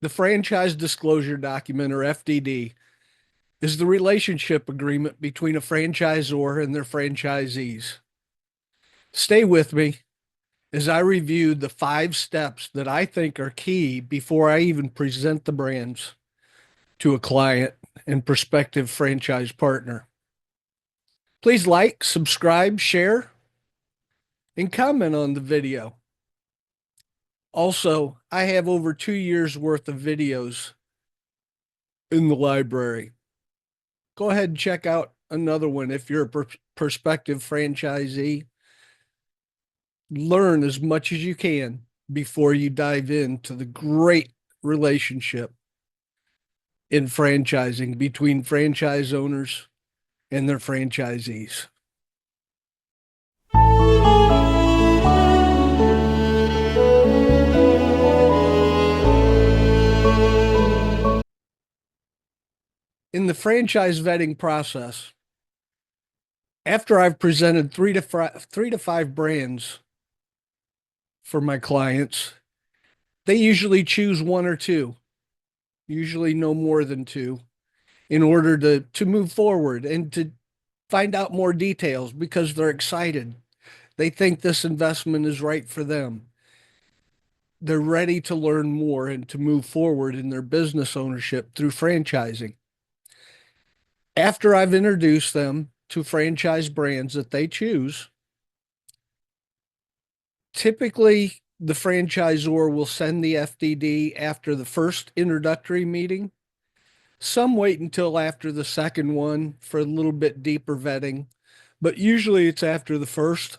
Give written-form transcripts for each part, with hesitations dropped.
The franchise disclosure document, or FDD, is the relationship agreement between a franchisor and their franchisees. Stay with me as I review the 5 steps that I think are key before I even present the brands to a client and prospective franchise partner. Please like, subscribe, share, and comment on the video. Also, I have over 2 years worth of videos in the library. Go ahead and check out another one if you're a prospective franchisee. Learn as much as you can before you dive into the great relationship in franchising between franchise owners and their franchisees. In the franchise vetting process, after I've presented three to five brands for my clients, they usually choose one or two, usually no more than two, in order to move forward and to find out more details because they're excited. They think this investment is right for them. They're ready to learn more and to move forward in their business ownership through franchising. After I've introduced them to franchise brands that they choose, typically the franchisor will send the FDD after the first introductory meeting. Some wait until after the second one for a little bit deeper vetting, but usually it's after the first.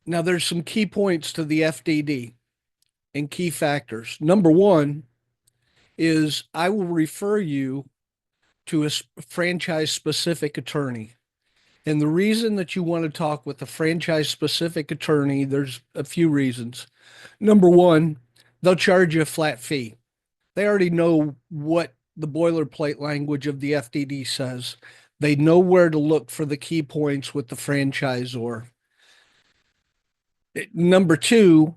Now, there's some key points to the FDD and key factors. Number one is I will refer you to a franchise specific attorney. And the reason that you want to talk with a franchise specific attorney, there's a few reasons. Number one, they'll charge you a flat fee. They already know what the boilerplate language of the FDD says. They know where to look for the key points with the franchisor. Number two,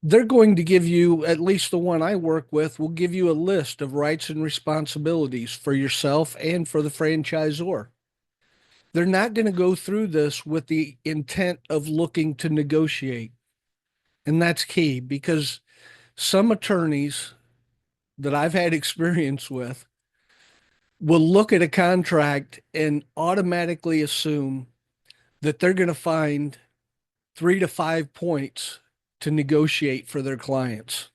they're going to give you, at least the one I work with, will give you a list of rights and responsibilities for yourself and for the franchisor. They're not going to go through this with the intent of looking to negotiate. And that's key because some attorneys that I've had experience with will look at a contract and automatically assume that they're going to find 3 to 5 points to negotiate for their clients,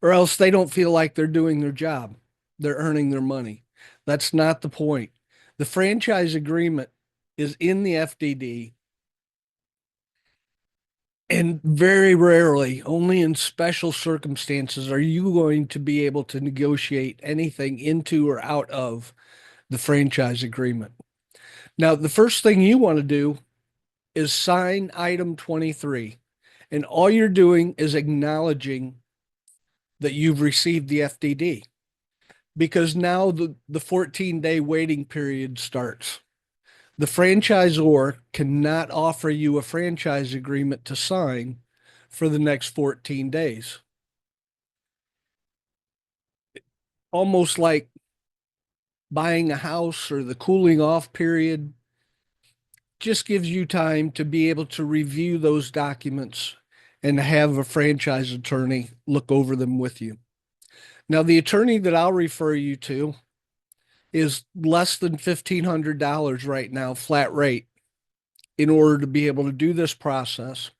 or else they don't feel like they're doing their job. They're earning their money. That's not the point. The franchise agreement is in the FDD, and very rarely, only in special circumstances, are you going to be able to negotiate anything into or out of the franchise agreement. Now, the first thing you want to do is sign item 23. And all you're doing is acknowledging that you've received the FDD because now the 14-day waiting period starts. The franchisor cannot offer you a franchise agreement to sign for the next 14 days. Almost like buying a house or the cooling off period just gives you time to be able to review those documents and have a franchise attorney look over them with you. Now, the attorney that I'll refer you to is less than $1,500 right now, flat rate, in order to be able to do this process.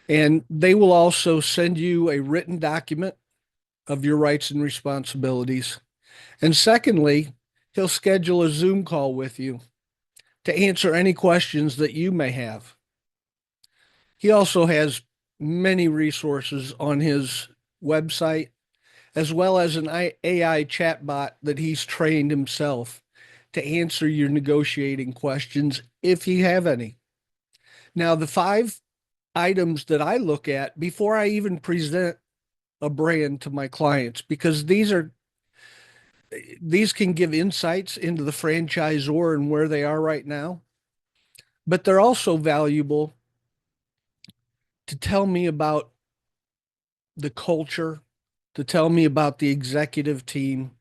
And they will also send you a written document of your rights and responsibilities. And secondly, he'll schedule a Zoom call with you to answer any questions that you may have. He also has many resources on his website, as well as an AI chatbot that he's trained himself to answer your negotiating questions if you have any. Now, the 5 items that I look at before I even present a brand to my clients, because these can give insights into the franchisor and where they are right now, but they're also valuable to tell me about the culture to tell me about the executive team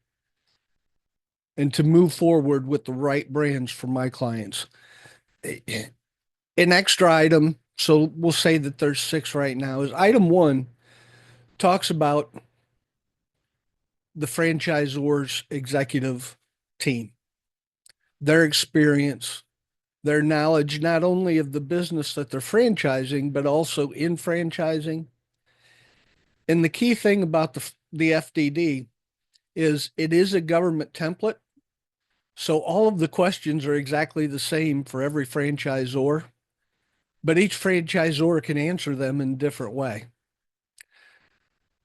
and to move forward with the right brands for my clients. An extra item, so we'll say that there's six right now, is item one talks about the franchisor's executive team, their experience, their knowledge, not only of the business that they're franchising, but also in franchising. And the key thing about the FDD is it is a government template. So all of the questions are exactly the same for every franchisor, but each franchisor can answer them in a different way.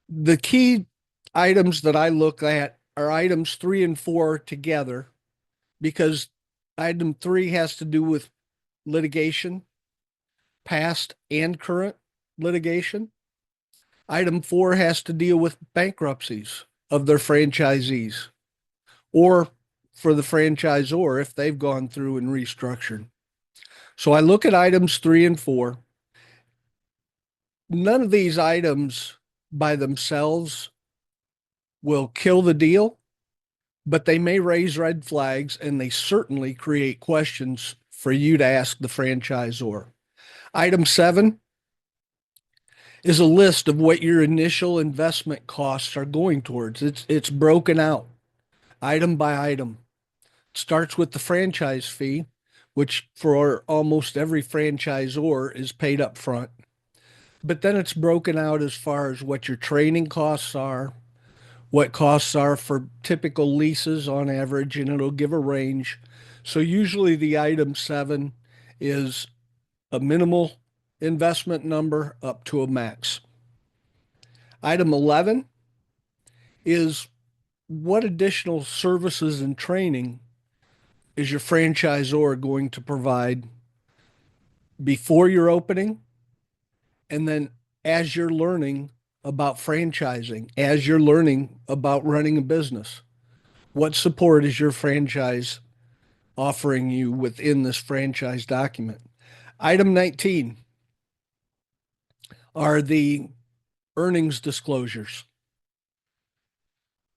The key items that I look at are items three and four together because item three has to do with litigation, past and current litigation. Item four has to deal with bankruptcies of their franchisees or for the franchisor if they've gone through and restructured. So I look at items three and four. None of these items by themselves will kill the deal, but they may raise red flags and they certainly create questions for you to ask the franchisor. Item seven is a list of what your initial investment costs are going towards. It's broken out item by item. It starts with the franchise fee, which for almost every franchisor is paid up front. But then it's broken out as far as what your training costs are, what costs are for typical leases on average, and it'll give a range. So usually the item seven is a minimal investment number up to a max. Item 11 is what additional services and training is your franchisor going to provide before your opening and then as you're learning about franchising, as you're learning about running a business? What support is your franchise offering you within this franchise document? Item 19 are the earnings disclosures.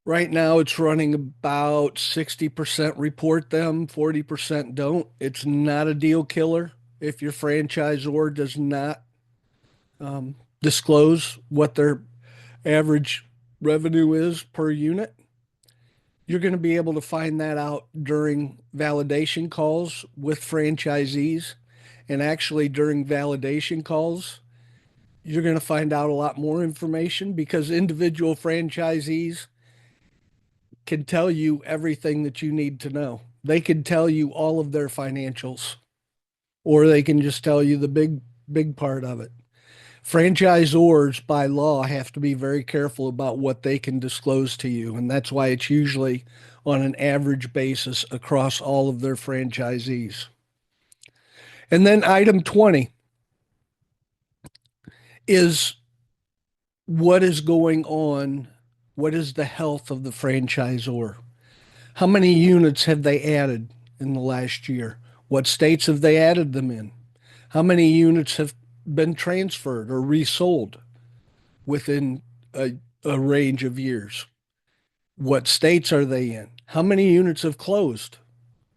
Right now, it's running about 60% report them, 40% don't. It's not a deal killer if your franchisor does not disclose what their average revenue is per unit. You're going to be able to find that out during validation calls with franchisees. And actually, during validation calls, you're going to find out a lot more information because individual franchisees can tell you everything that you need to know. They can tell you all of their financials, or they can just tell you the big part of it. Franchisors by law have to be very careful about what they can disclose to you. And that's why it's usually on an average basis across all of their franchisees. And then item 20 is what is going on? What is the health of the franchisor? How many units have they added in the last year? What states have they added them in? How many units have been transferred or resold within a range of years? What states are they in? How many units have closed?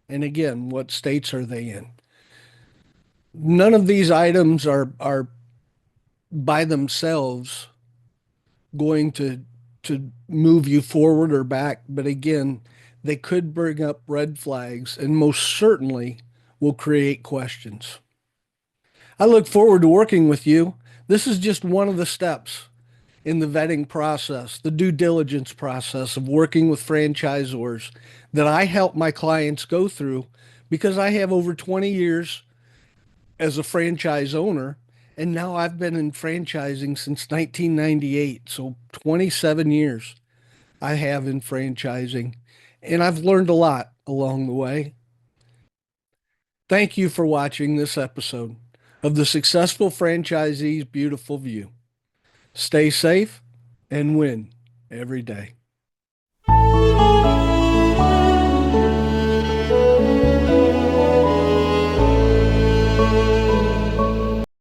And again, what states are they in? None of these items are by themselves going to move you forward or back, but again, they could bring up red flags and most certainly will create questions. I look forward to working with you. This is just one of the steps in the vetting process, the due diligence process of working with franchisors that I help my clients go through because I have over 20 years as a franchise owner. And now I've been in franchising since 1998. So 27 years I have in franchising. And I've learned a lot along the way. Thank you for watching this episode of the Successful Franchisee's Beautiful View. Stay safe and win every day.